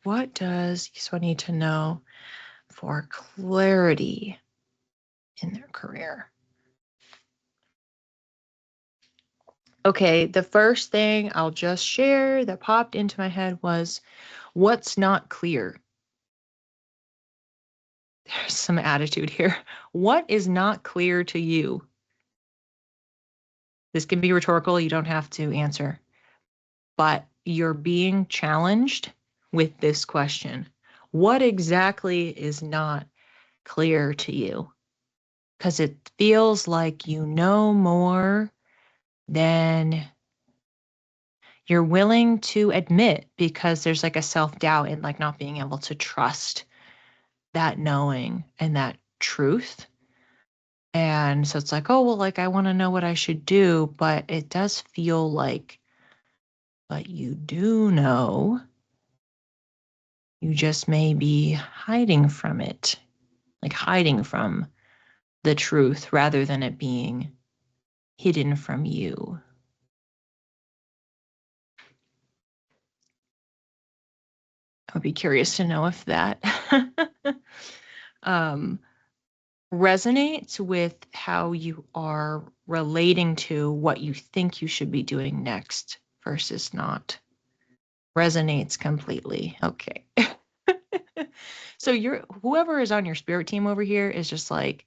What does Iswa need to know for clarity in their career? Okay, the first thing I'll just share that popped into my head was, what's not clear? There's some attitude here. What is not clear to you? This can be rhetorical. You don't have to answer. But you're being challenged with this question. What exactly is not clear to you? Because it feels like you know more than you're willing to admit, because there's like a self-doubt in like not being able to trust that knowing and that truth. And so it's like, oh, well, like I want to know what I should do, but it does feel like, but you do know, you just may be hiding from it, like hiding from the truth rather than it being hidden from you. I would be curious to know if that resonates with how you are relating to what you think you should be doing next versus not. Resonates completely. Okay. So whoever is on your spirit team over here is just like,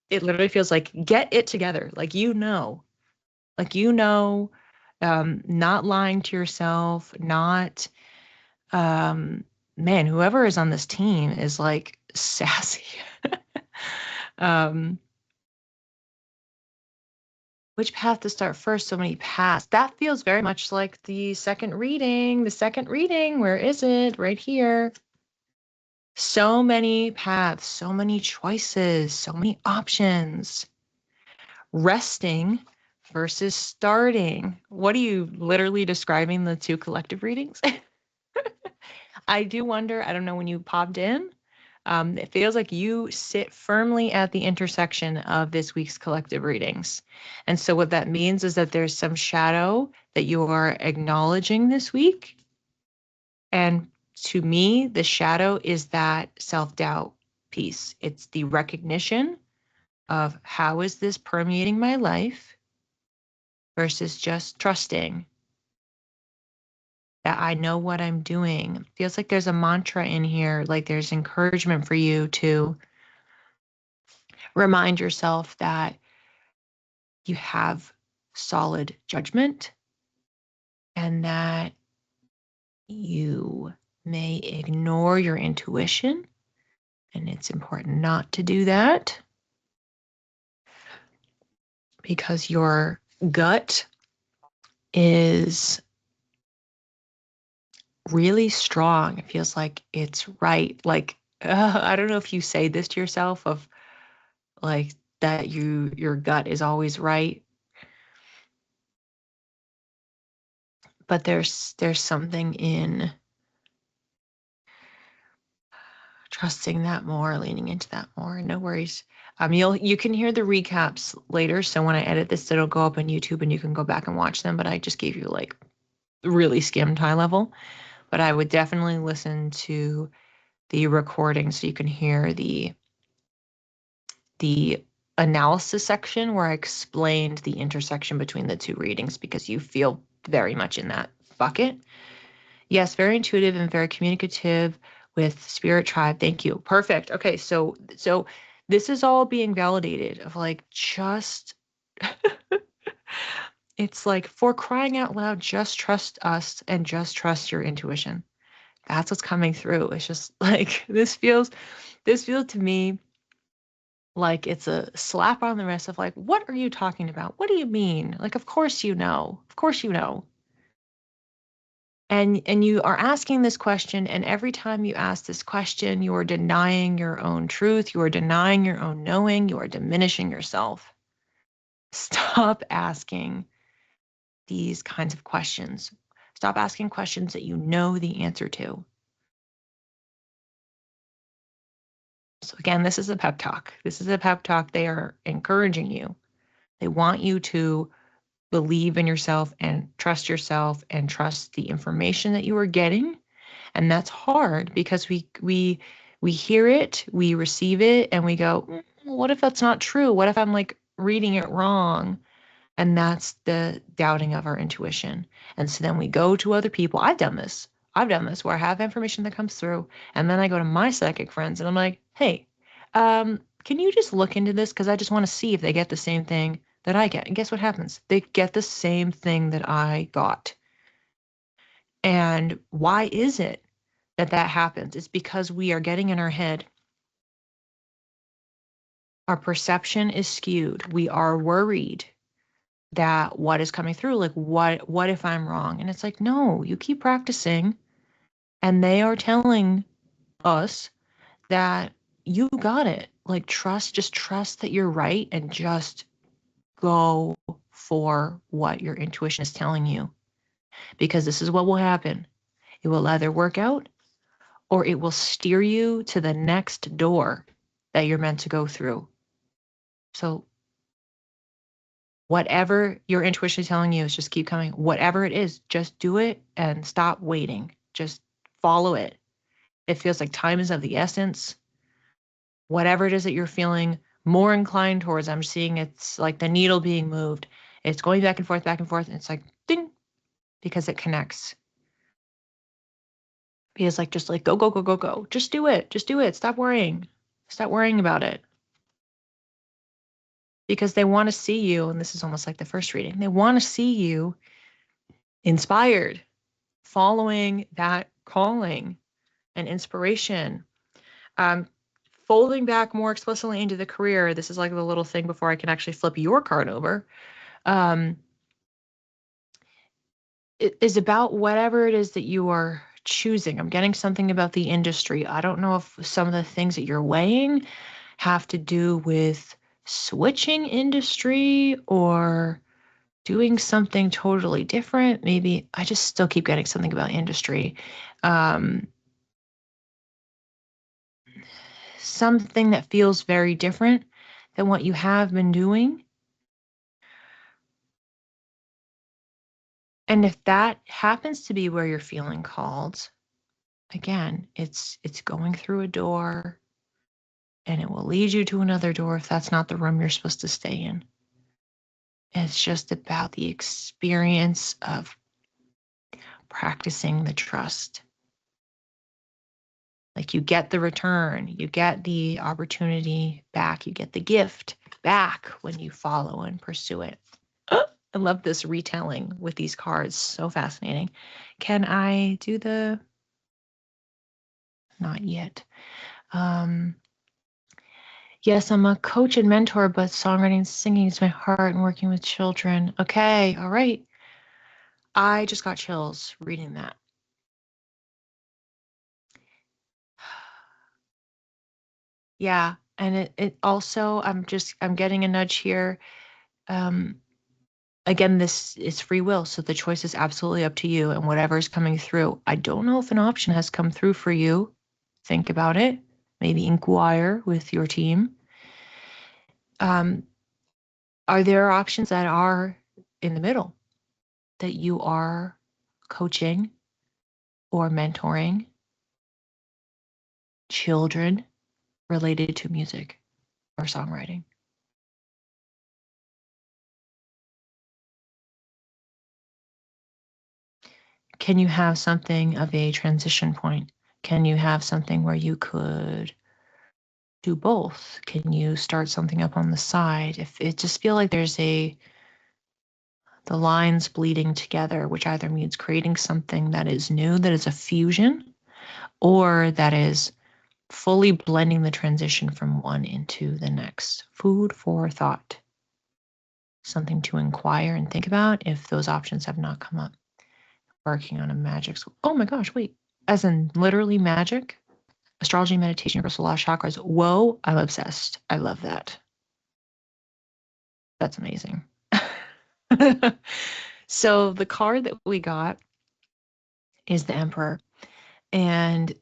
it literally feels like, get it together. Like, not lying to yourself, not, man, whoever is on this team is like sassy. Which path to start first? So many paths. That feels very much like the second reading. The second reading, where is it? Right here. So many paths, so many choices, so many options. Resting versus starting. What are you literally describing the two collective readings? I do wonder, I don't know when you popped in, it feels like you sit firmly at the intersection of this week's collective readings. And so what that means is that there's some shadow that you are acknowledging this week. And to me, the shadow is that self-doubt piece. It's the recognition of how is this permeating my life versus just trusting that I know what I'm doing. It feels like there's a mantra in here, like there's encouragement for you to remind yourself that you have solid judgment and that you may ignore your intuition, and it's important not to do that because your gut is really strong. It feels like it's right. Like, I don't know if you say this to yourself of like that your gut is always right, but there's something in trusting that more, leaning into that more. No worries. You can hear the recaps later. So when I edit this, it'll go up on YouTube and you can go back and watch them. But I just gave you like really skimmed high level. But I would definitely listen to the recording so you can hear the analysis section where I explained the intersection between the two readings, because you feel very much in that bucket. Yes, very intuitive and very communicative with Spirit Tribe. Thank you. Perfect. Okay, so this is all being validated of like just it's like, for crying out loud, just trust us and just trust your intuition. That's what's coming through. It's just like this feels to me like it's a slap on the wrist of like, what are you talking about? What do you mean? Like, of course you know. Of course you know. And you are asking this question, and every time you ask this question, you are denying your own truth, you are denying your own knowing, you are diminishing yourself. Stop asking these kinds of questions. Stop asking questions that you know the answer to. So again, this is a pep talk. This is a pep talk. They are encouraging you. They want you to believe in yourself and trust the information that you are getting, And that's hard because we hear it, we receive it, and we go, what if that's not true? What if I'm like reading it wrong? And that's the doubting of our intuition. And so then we go to other people. I've done this. I've done this where I have information that comes through, and then I go to my psychic friends and I'm like, hey, can you just look into this? Because I just want to see if they get the same thing that I get. And guess what happens? They get the same thing that I got. And why is it that that happens? It's because we are getting in our head. Our perception is skewed. We are worried that what is coming through, like what if I'm wrong? And it's like, no, you keep practicing, and they are telling us that you got it. Like just trust that you're right, and just go for what your intuition is telling you, because this is what will happen. It will either work out or it will steer you to the next door that you're meant to go through. So whatever your intuition is telling you is just keep coming. Whatever it is, just do it and stop waiting. Just follow it. It feels like time is of the essence. Whatever it is that you're feeling more inclined towards, I'm seeing it's like the needle being moved. It's going back and forth, and it's like ding, because it connects. Because like just like go, go, go, go, go. Just do it. Just do it. Stop worrying. Stop worrying about it. Because they want to see you, and this is almost like the first reading, they want to see you inspired, following that calling and inspiration. Folding back more explicitly into the career, this is like the little thing before I can actually flip your card over. It is about whatever it is that you are choosing. I'm getting something about the industry. I don't know if some of the things that you're weighing have to do with switching industry or doing something totally different. Maybe I just still keep getting something about industry. Something that feels very different than what you have been doing. And if that happens to be where you're feeling called, again, it's going through a door, and it will lead you to another door if that's not the room you're supposed to stay in. It's just about the experience of practicing the trust. Like you get the return, you get the opportunity back, you get the gift back when you follow and pursue it. I love this retelling with these cards. So fascinating. Can I do the... Not yet. Yes, I'm a coach and mentor, but songwriting and singing is my heart, and working with children. Okay, all right. I just got chills reading that. Yeah, and it also, I'm getting a nudge here. Again, this is free will, so the choice is absolutely up to you and whatever is coming through. I don't know if an option has come through for you. Think about it. Maybe inquire with your team. Are there options that are in the middle that you are coaching or mentoring children related to music or songwriting? Can you have something of a transition point? Can you have something where you could do both? Can you start something up on the side? If it just feel like there's the lines bleeding together, which either means creating something that is new, that is a fusion, or that is fully blending the transition from one into the next. Food for thought. Something to inquire and think about if those options have not come up. Working on a magic school. Oh my gosh, wait. As in literally magic? Astrology, meditation, universal law, chakras. Whoa, I'm obsessed. I love that. That's amazing. So the card that we got is the Emperor. And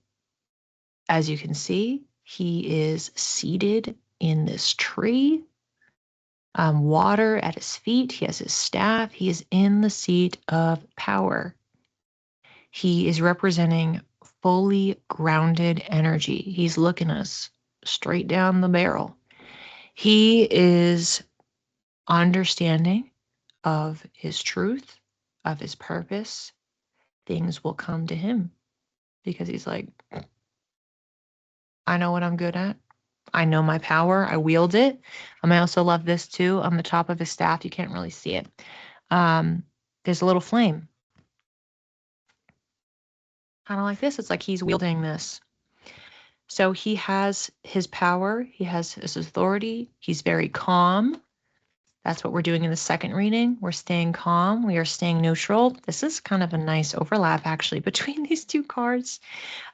as you can see, he is seated in this tree, water at his feet. He has his staff. He is in the seat of power. He is representing fully grounded energy. He's looking us straight down the barrel. He is understanding of his truth, of his purpose. Things will come to him because he's like, I know what I'm good at. I know my power. I wield it. I also love this too. On the top of his staff, you can't really see it. There's a little flame. Kind of like this. It's like he's wielding this. So he has his power. He has his authority. He's very calm. That's what we're doing in the second reading. We're staying calm. We are staying neutral. This is kind of a nice overlap, actually, between these two cards.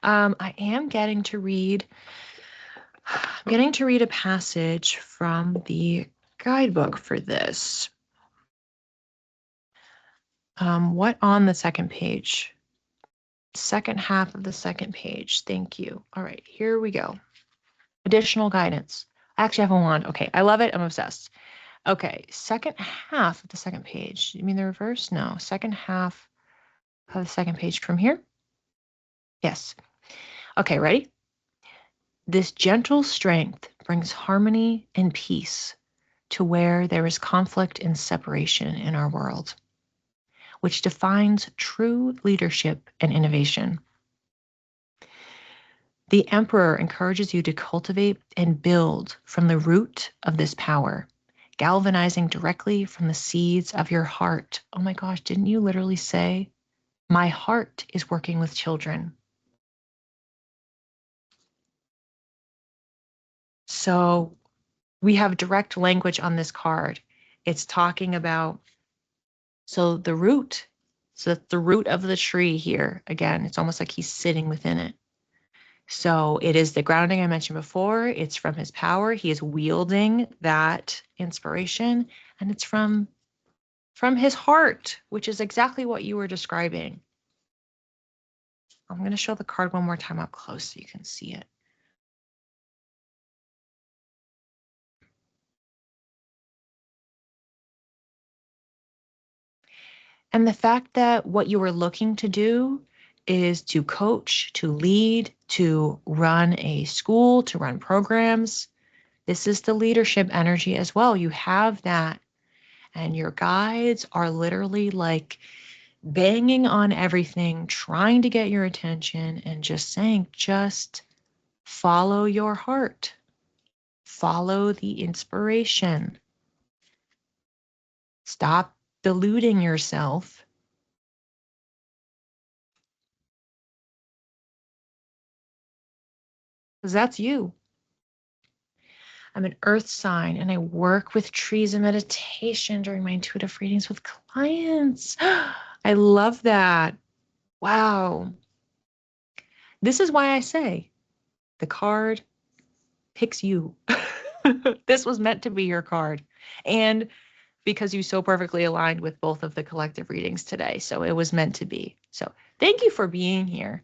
I am getting to read a passage from the guidebook for this. What on the second page? Second half of the second page. Thank you. All right, here we go. Additional guidance. I actually have a wand. Okay, I love it. I'm obsessed. Okay, second half of the second page. You mean the reverse? No, second half of the second page from here. Yes. Okay, ready? This gentle strength brings harmony and peace to where there is conflict and separation in our world, which defines true leadership and innovation. The Emperor encourages you to cultivate and build from the root of this power, galvanizing directly from the seeds of your heart. Oh my gosh, didn't you literally say, my heart is working with children? So we have direct language on this card. It's talking about, so the root of the tree here. Again, it's almost like he's sitting within it. So it is the grounding I mentioned before. It's from his power. He is wielding that inspiration, and it's from his heart, which is exactly what you were describing. I'm going to show the card one more time up close so you can see it. And the fact that what you were looking to do is to coach, to lead, to run a school, to run programs. This is the leadership energy as well. You have that. And your guides are literally like banging on everything, trying to get your attention and just saying, just follow your heart. Follow the inspiration. Stop deluding yourself. Because that's you. I'm an earth sign and I work with trees and meditation during my intuitive readings with clients. I love that. Wow. This is why I say the card picks you. This was meant to be your card. And because you so perfectly aligned with both of the collective readings today. So it was meant to be. So thank you for being here.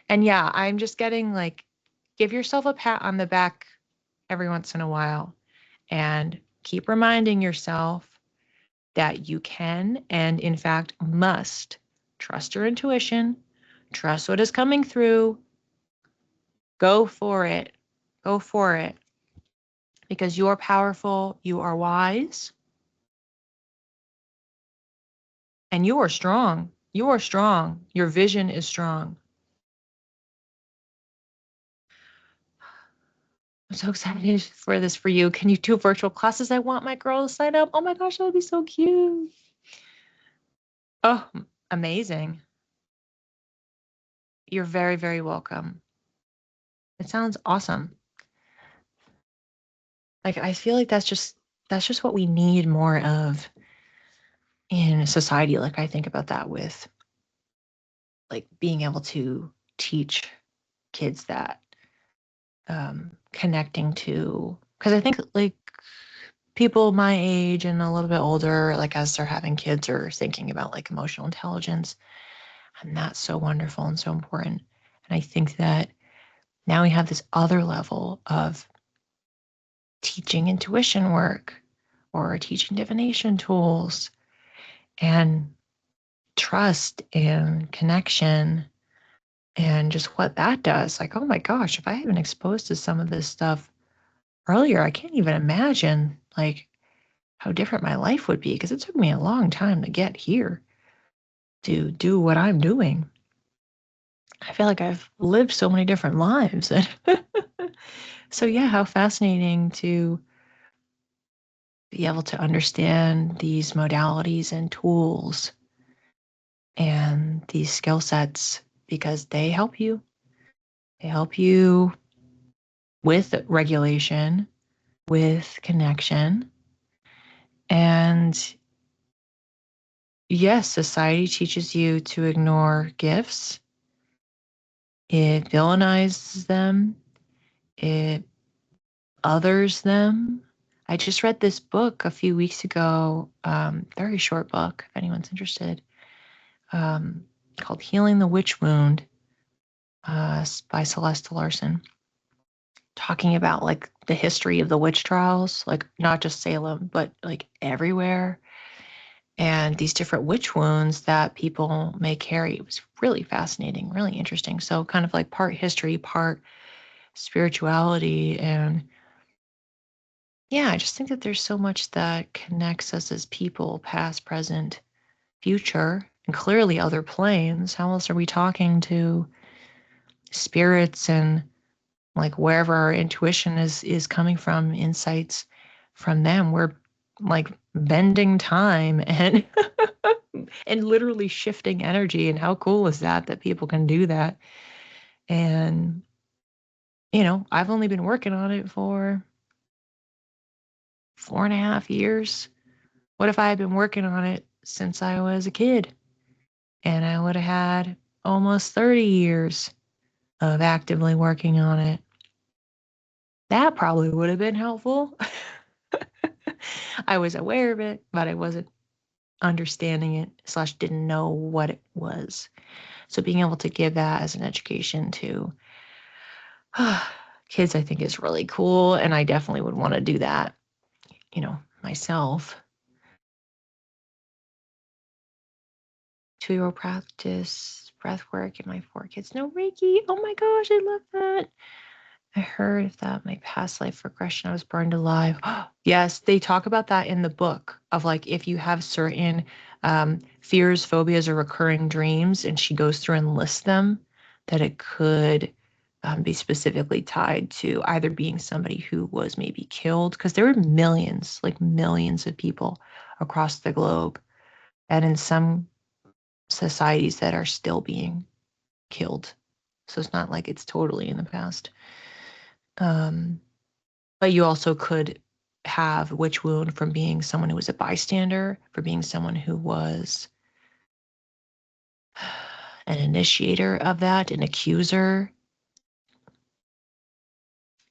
And yeah, I'm just getting like, give yourself a pat on the back every once in a while and keep reminding yourself that you can and in fact must trust your intuition, trust what is coming through. Go for it. Go for it. Because you are powerful, you are wise, and you are strong. You are strong. Your vision is strong. I'm so excited for this for you. Can you do virtual classes? I want my girl to sign up. Oh my gosh, that would be so cute. Oh, amazing. You're very, very welcome. It sounds awesome. Like, I feel like that's just what we need more of in society. Like, I think about that with like being able to teach kids that connecting to, because I think like people my age and a little bit older, like as they're having kids or thinking about like emotional intelligence, and that's so wonderful and so important. And I think that now we have this other level of teaching intuition work or teaching divination tools and trust and connection and just what that does. Like, oh my gosh, if I had been exposed to some of this stuff earlier, I can't even imagine like how different my life would be, because it took me a long time to get here to do what I'm doing. I feel like I've lived so many different lives. So yeah, how fascinating to be able to understand these modalities and tools and these skill sets, because they help you. They help you with regulation, with connection. And yes, society teaches you to ignore gifts. It villainizes them. It others them. I just read this book a few weeks ago, very short book, if anyone's interested, um, called Healing the Witch Wound, by Celeste Larsen, talking about like the history of the witch trials, like not just Salem, but like everywhere, and these different witch wounds that people may carry. It was really fascinating, really interesting. So kind of like part history, part spirituality. And yeah, I just think that there's so much that connects us as people, past, present, future, and clearly other planes. How else are we talking to spirits and like wherever our intuition is coming from, insights from them? We're like bending time and and literally shifting energy. And how cool is that, that people can do that? And I've only been working on it for 4.5 years. What if I had been working on it since I was a kid? And I would have had almost 30 years of actively working on it. That probably would have been helpful. I was aware of it, but I wasn't understanding it / didn't know what it was. So being able to give that as an education to kids, I think is really cool. And I definitely would want to do that, myself. 2-year-old practice breath work and my 4 kids know Reiki. Oh my gosh, I love that. I heard that my past life regression, I was burned alive. Yes, they talk about that in the book of like if you have certain fears, phobias, or recurring dreams, and she goes through and lists them, that it could be specifically tied to either being somebody who was maybe killed, because there were millions, like millions of people across the globe, and in some societies that are still being killed. So it's not like it's totally in the past. But you also could have witch wound from being someone who was a bystander, for being someone who was an initiator of that, an accuser.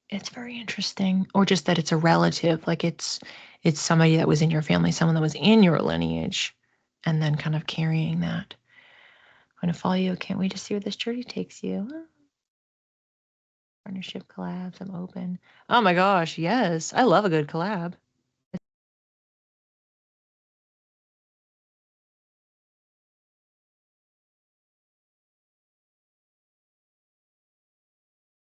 It's very interesting. Or just that it's a relative, like it's somebody that was in your family, someone that was in your lineage, and then kind of carrying that. I'm going to follow you. Can't wait to see where this journey takes you. Partnership collabs, I'm open. Oh my gosh, yes. I love a good collab.